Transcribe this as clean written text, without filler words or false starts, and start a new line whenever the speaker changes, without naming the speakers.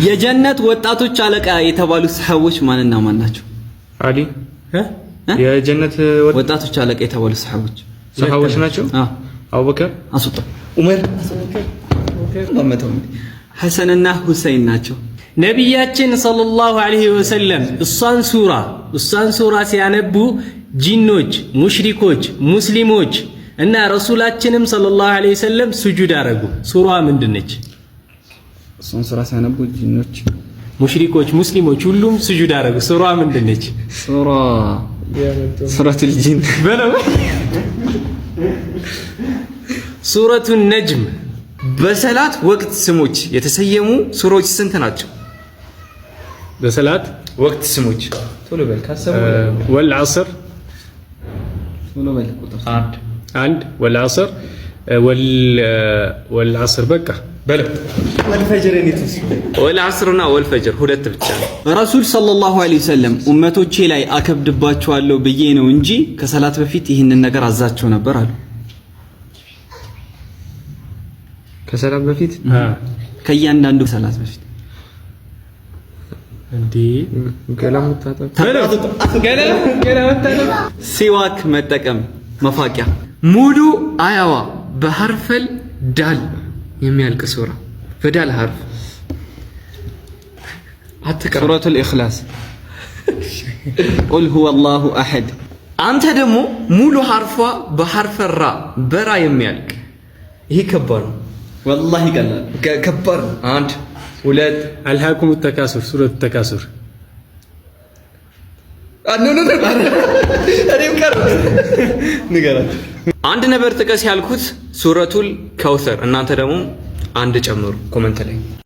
የጀነት ወጣቶች አለቃ የተባሉ ሰሃቦች ማንና ማን ናቸው?
አሊ የጀነት
ወጣቶች አለቃ የተባሉ
ሰሃቦች ናቸው። አቡበከር፣
አስወጣ፣ ዑመር፣ ሐሰንና ሁሰይን ናቸው። ነቢያችን ሰለላሁ ዐለይሂ ወሰለም እሷን ሱራ ሲያነቡ ጂኖች፣ ሙሽሪኮች፣ ሙስሊሞች እና ረሱላችንም ሰለላሁ ዐለይሂ ወሰለም ስጁድ አረጉ። ሱራ ምንድነች?
እሷን ሱራ ሲያነቡ ጂኖች፣
ሙሽሪኮች፣ ሙስሊሞች ሁሉም ስጁድ አረጉ። ሱራ ምንድነች?
ሱረቱል ጂን
በለው። ሱረቱን ነጅም። በሰላት ወቅት ስሞች የተሰየሙ ሱሮች ስንት ናቸው?
በሰላት
ወቅት ስሞች ቶሎ በል ካሰቡ
ወልዐስር
ቶሎ በል ቁጥር
አንድ ወልዐስር ወልዐስር በቃ በለው
ወልዐስርና ወልፈጅር ሁለት ብቻ ነው። ረሱል ሰለላሁ ዐለይሂ ወሰለም ኡመቶቼ ላይ አከብድባቸዋለሁ ብዬ ነው እንጂ ከሰላት በፊት ይህንን ነገር አዛቸው ነበር አሉ።
ከሰላት በፊት
ከእያንዳንዱ ሰላት በፊት
እንዴ
ሲዋክ መጠቀም መፋቂያ ሙሉ አያዋ በሐርፈል ዳል የሚያልቅ ሱራ በዳል ሐርፍ አትቀር። ሱረቱል ኢኽላስ ቁል ሁወላሁ አሐድ። አንተ ደግሞ ሙሉ ሐርፏ በሐርፈ ራ በራ የሚያልቅ ይሄ ከባድ ነው። ወላሂ ቀላል ከባድ ነው። አንድ ሁለት
አልሃኩም ተካሱር ሱረቱ ተካሱር
አንድ ነበር ጥቀስ ያልኩት ሱረቱል ከውሰር። እናንተ ደግሞ አንድ ጨምሩ ኮመንት ላይ